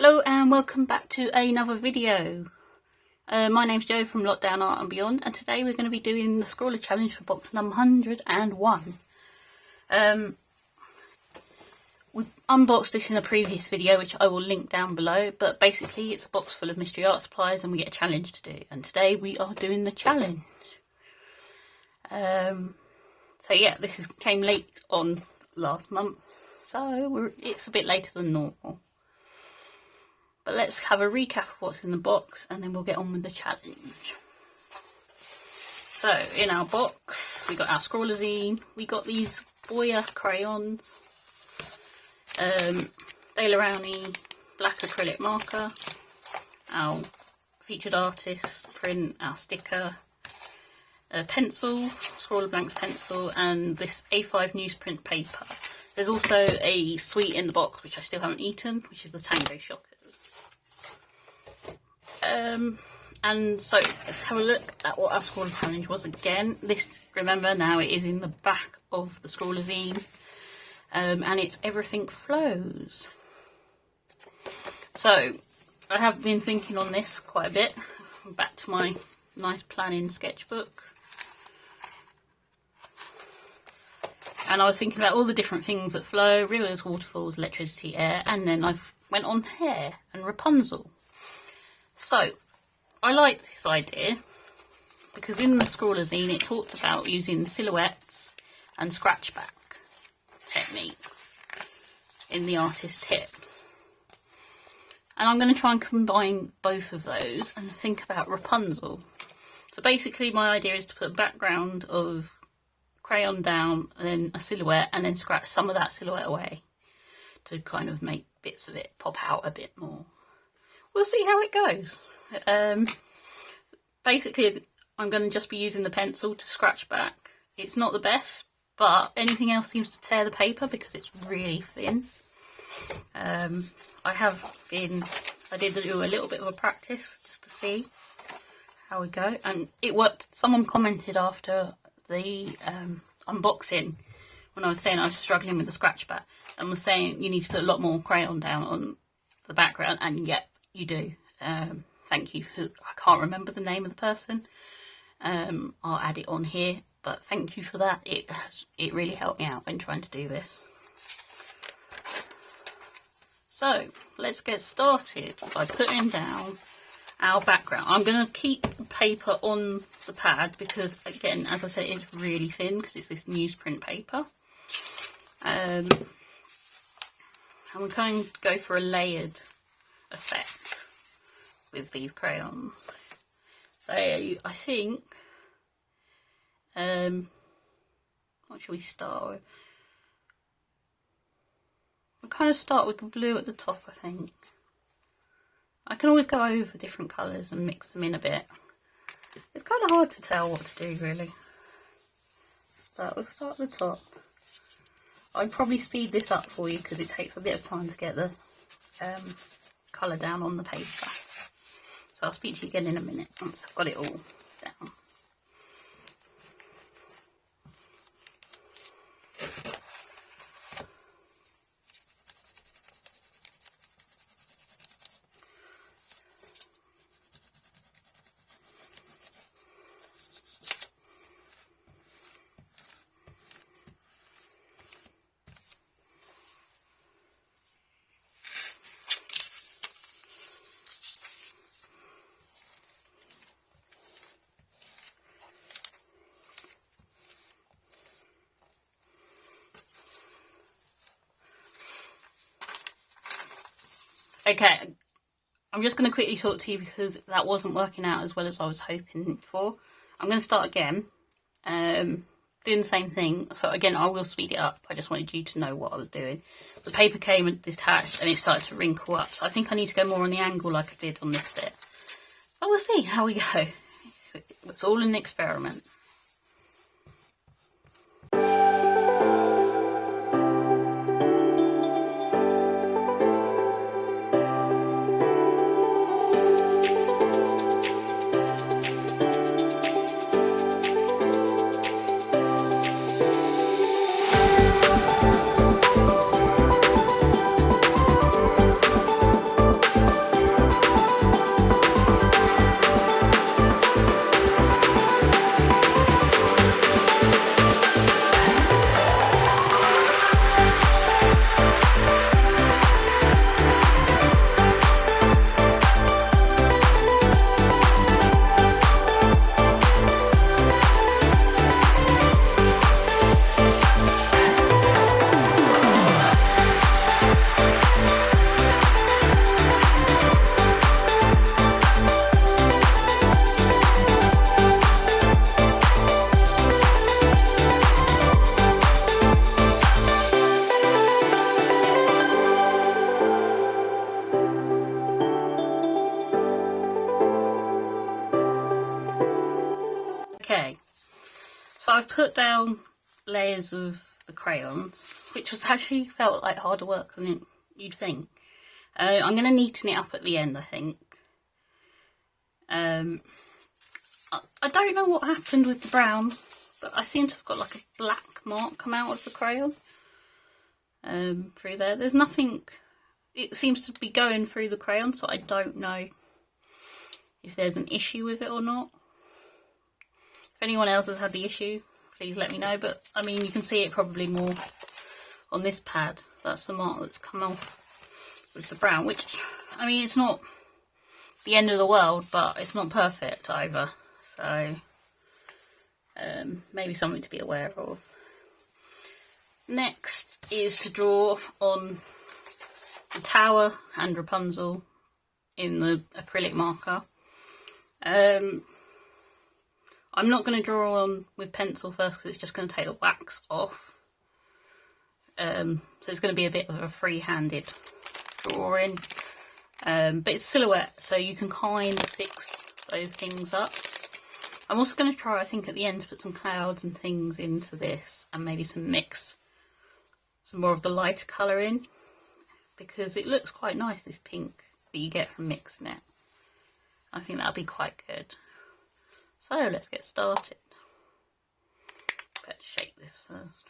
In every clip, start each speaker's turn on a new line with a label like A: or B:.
A: Hello and welcome back to another video. My name's Jo from Lockdown Art and Beyond, and today we're going to be doing the Scrawlr challenge for box number 101. We unboxed this in a previous video which I will link down below, but basically it's a box full of mystery art supplies and we get a challenge to do, and today we are doing the challenge. So yeah, came late on last month, so it's a bit later than normal. But let's have a recap of what's in the box and then we'll get on with the challenge. So in our box we got our Scrawlr zine, we got these Boya crayons, Daler-Rowney black acrylic marker, our featured artist print, our sticker, a pencil, Scrawlr Blanks pencil, and this A5 newsprint paper. There's also a sweet in the box which I still haven't eaten, which is the Tango Shockers. And so let's have a look at what our Scrawlr challenge was again. This, remember now, it is in the back of the Scrawlr zine, and it's Everything Flows. So I have been thinking on this quite a bit. Back to my nice planning sketchbook, and I was thinking about all the different things that flow: rivers, waterfalls, electricity, air, and then I went on hair and Rapunzel. So I like this idea because in the Scrawlr zine it talked about using silhouettes and scratchback techniques in the artist tips, and I'm going to try and combine both of those and think about Rapunzel. So basically my idea is to put a background of crayon down and then a silhouette, and then scratch some of that silhouette away to kind of make bits of it pop out a bit more. We'll see how it goes. Basically I'm going to just be using the pencil to scratch back. It's not the best, but anything else seems to tear the paper because it's really thin. I did do a little bit of a practice just to see how we go, and it worked. Someone commented after the unboxing when I was saying I was struggling with the scratch back, and was saying you need to put a lot more crayon down on the background, and yet you do. Thank you. I can't remember the name of the person. I'll add it on here, but thank you for that. It really helped me out when trying to do this. So let's get started by putting down our background. I'm going to keep the paper on the pad because, again, as I said, it's really thin because it's this newsprint paper. And we're going to go for a layered effect with these crayons. So I think, what should we start with? We'll kind of start with the blue at the top, I think. I can always go over different colours and mix them in a bit. It's kind of hard to tell what to do, really. But we'll start at the top. I'd probably speed this up for you because it takes a bit of time to get the colour down on the paper. So I'll speak to you again in a minute once I've got it all down. Okay, I'm just going to quickly talk to you because that wasn't working out as well as I was hoping for. I'm going to start again, doing the same thing. So again, I will speed it up. I just wanted you to know what I was doing. The paper came detached and it started to wrinkle up. So I think I need to go more on the angle like I did on this bit. But we'll see how we go. It's all an experiment. I've put down layers of the crayons, which was actually felt like harder work than you'd think. I'm going to neaten it up at the end, I think. I don't know what happened with the brown, but I seem to have got like a black mark come out of the crayon through there. There's nothing, it seems to be going through the crayon, so I don't know if there's an issue with it or not. If anyone else has had the issue, please let me know. But I mean, you can see it probably more on this pad. That's the mark that's come off with the brown, which, I mean, it's not the end of the world, but it's not perfect either. So maybe something to be aware of. Next is to draw on the tower and Rapunzel in the acrylic marker. I'm not going to draw on with pencil first because it's just going to take the wax off. So it's going to be a bit of a free-handed drawing. But it's silhouette, so you can kind of fix those things up. I'm also going to try, I think, at the end to put some clouds and things into this, and maybe some more of the lighter colour in, because it looks quite nice, this pink that you get from mixing it. I think that'll be quite good. So let's get started. Better shake this first.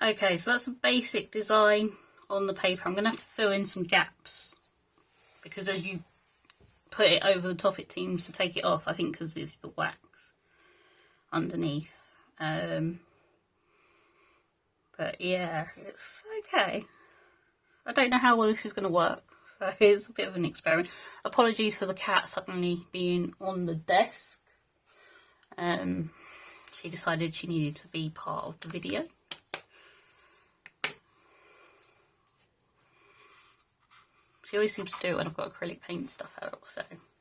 A: Okay, so that's the basic design on the paper. I'm going to have to fill in some gaps because as you put it over the top it seems to take it off, I think because it's the wax underneath. But yeah, it's okay. I don't know how well this is going to work, so it's a bit of an experiment. Apologies for the cat suddenly being on the desk. She decided she needed to be part of the video. She always seems to do it when I've got acrylic paint stuff out, so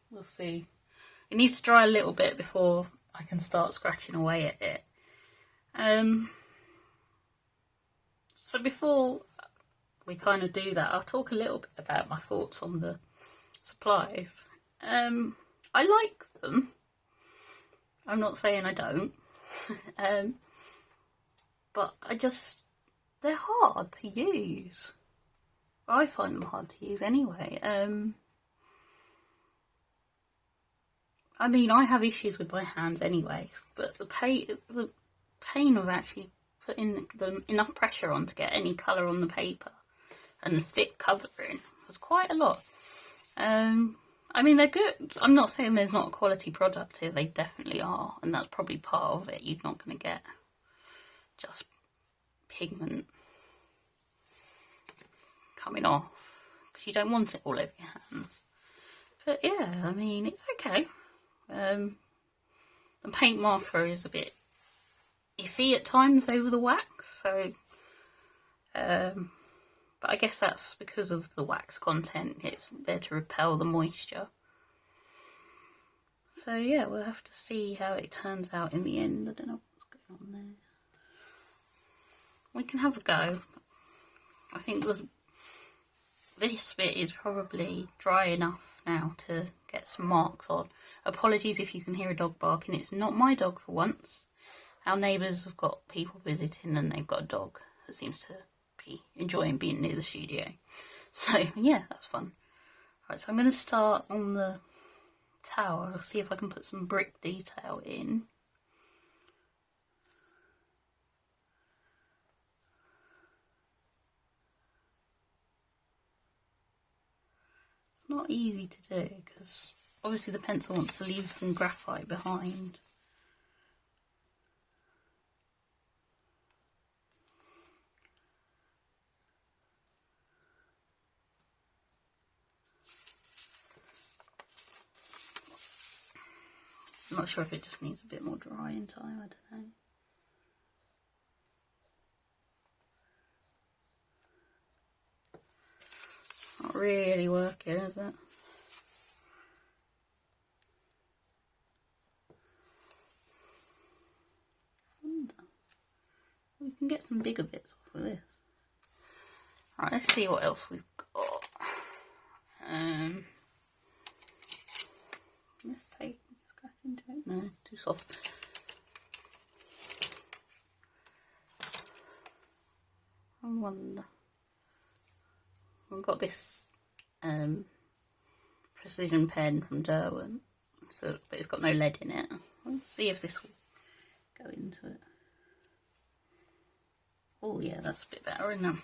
A: we'll see. It needs to dry a little bit before I can start scratching away at it. So before we kind of do that, I'll talk a little bit about my thoughts on the supplies. I like them. I'm not saying I don't. But they're hard to use. I find them hard to use anyway. I mean, I have issues with my hands anyway, but the pain of actually putting enough pressure on to get any colour on the paper and the thick covering was quite a lot. I mean, they're good. I'm not saying there's not a quality product here. They definitely are, and that's probably part of it. You're not going to get just pigment coming off because you don't want it all over your hands. But yeah, I mean, it's okay. The paint marker is a bit iffy at times over the wax, so but I guess that's because of the wax content. It's there to repel the moisture. So yeah, we'll have to see how it turns out in the end. I don't know what's going on there. We can have a go. I think this bit is probably dry enough now to get some marks on. Apologies if you can hear a dog barking. It's not my dog for once. Our neighbours have got people visiting and they've got a dog that seems to be enjoying being near the studio. So yeah, that's fun. Right, so I'm going to start on the tower. I'll see if I can put some brick detail in. It's not easy to do because obviously the pencil wants to leave some graphite behind. I'm not sure if it just needs a bit more drying time, I don't know. Not really working, is it? We can get some bigger bits off of this. Right, let's see what else we've got. Let's scratch into it. No, too soft. I wonder. I've got this precision pen from Derwent, but it's got no lead in it. Let's see if this will go into it. Oh yeah, that's a bit better, isn't it?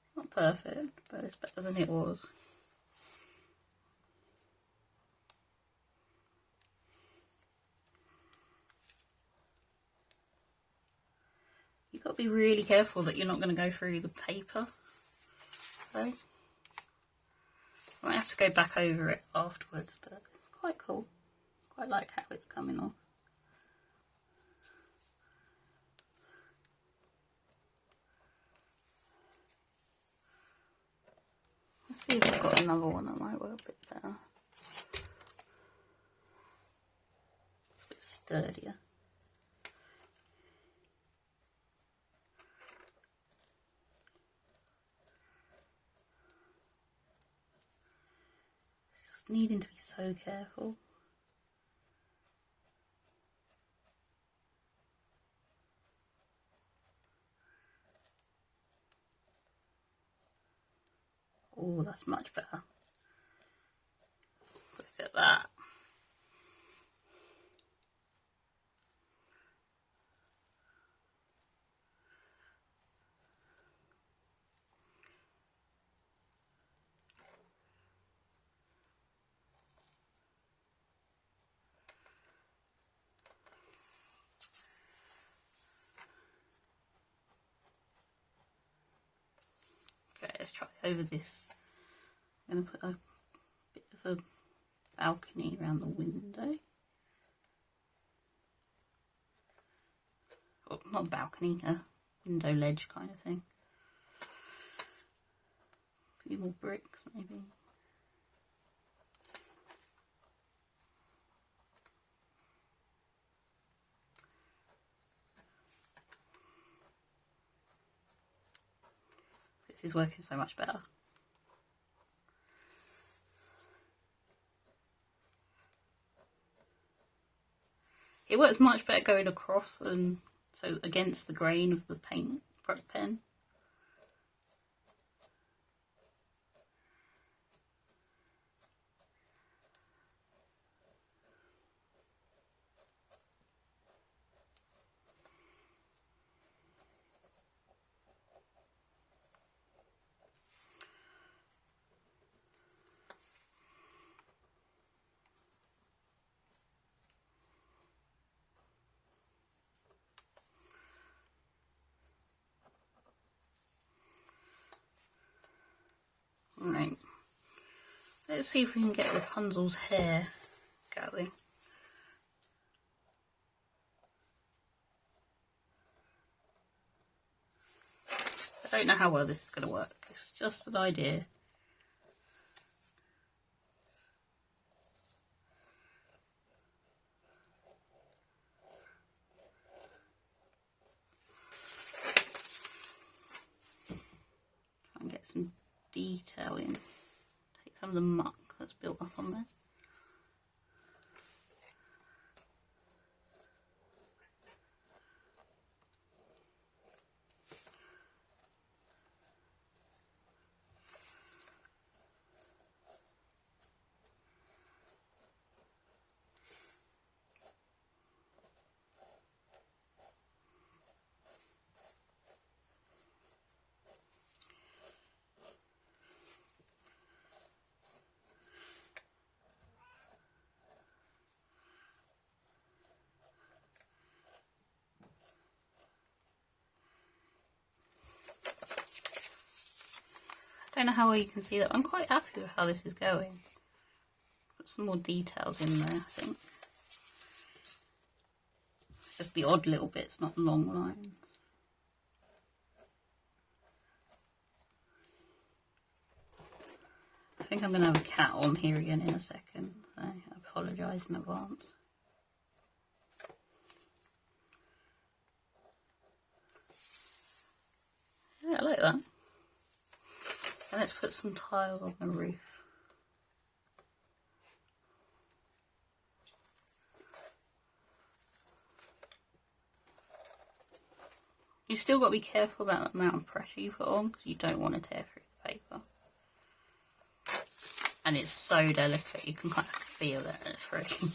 A: It's not perfect, but it's better than it was. You've got to be really careful that you're not going to go through the paper. So I might have to go back over it afterwards, but it's quite cool. Quite like how it's coming off. Let's see if I've got another one that might work a bit better. It's a bit sturdier. Needing to be so careful. Oh, that's much better. Look at that. Okay, let's try over this. I'm going to put a bit of a balcony around the window. Oh, not a balcony, a window ledge kind of thing. A few more bricks maybe. This is working so much better. It works much better going across than so against the grain of the paint product pen. Right, let's see if we can get Rapunzel's hair going. I don't know how well this is going to work, it's just an idea. Try and get some detail in. Take some of the muck that's built up on there. I don't know how well you can see that. I'm quite happy with how this is going. Put some more details in there, I think. Just the odd little bits, not long lines. I think I'm going to have a cat on here again in a second, so I apologise in advance. Yeah, I like that. And let's put some tiles on the roof. You've still got to be careful about the amount of pressure you put on because you don't want to tear through the paper. And it's so delicate, you can kind of feel it and it's really...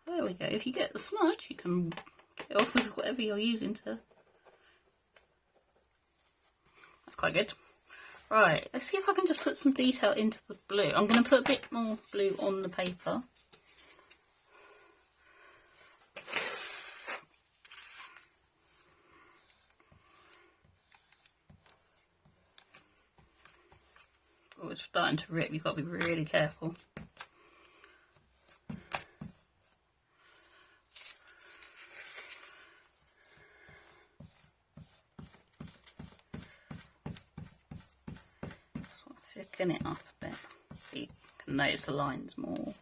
A: There we go. If you get the smudge, you can get off with whatever you're using to... That's quite good. Right, let's see if I can just put some detail into the blue. I'm going to put a bit more blue on the paper. Oh, it's starting to rip. You've got to be really careful. Thicken it up a bit so you can notice the lines more.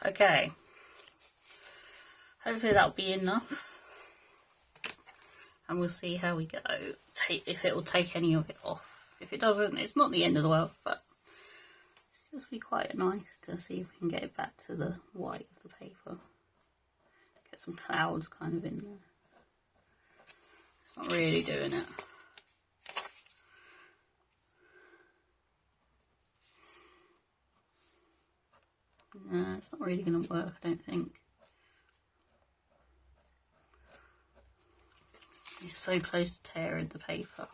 A: Okay, hopefully that'll be enough, and we'll see how we go, if it will take any of it off. If it doesn't, it's not the end of the world, but it's just be quite nice to see if we can get it back to the white of the paper. Get some clouds kind of in there. It's not really doing it. No, it's not really going to work, I don't think. It's so close to tearing the paper.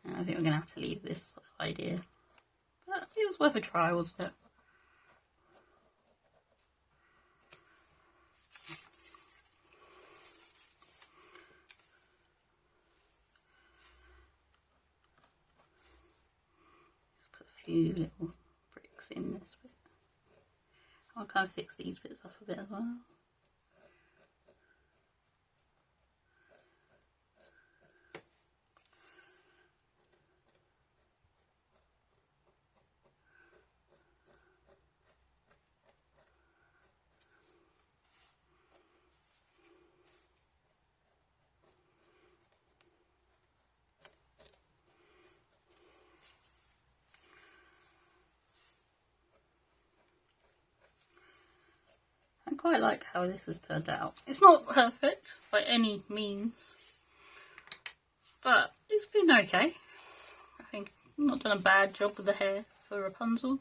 A: And I think we're going to have to leave this idea. But it was worth a try, wasn't it? Few little bricks in this bit. I'll kind of fix these bits off a bit as well. I quite like how this has turned out. It's not perfect by any means, but it's been okay. I think I've not done a bad job with the hair for Rapunzel.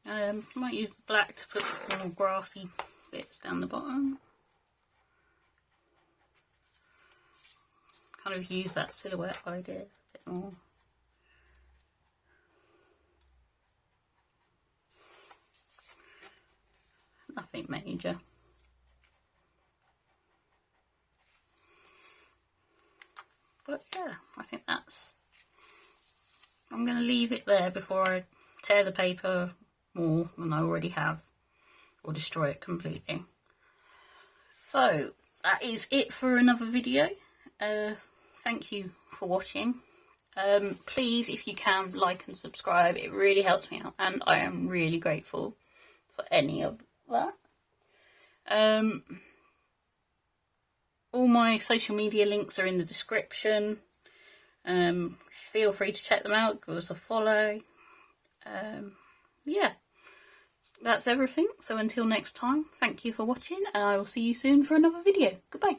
A: Might use the black to put some more grassy bits down the bottom. Kind of use that silhouette idea a bit more. Nothing major. But yeah, I think that's... I'm going to leave it there before I tear the paper more than I already have, or destroy it completely. So that is it for another video. Thank you for watching. Please, if you can, like and subscribe. It really helps me out, and I am really grateful for any of that. All my social media links are in the description. Feel free to check them out, give us a follow. Yeah, that's everything. So until next time, thank you for watching, and I will see you soon for another video. Goodbye.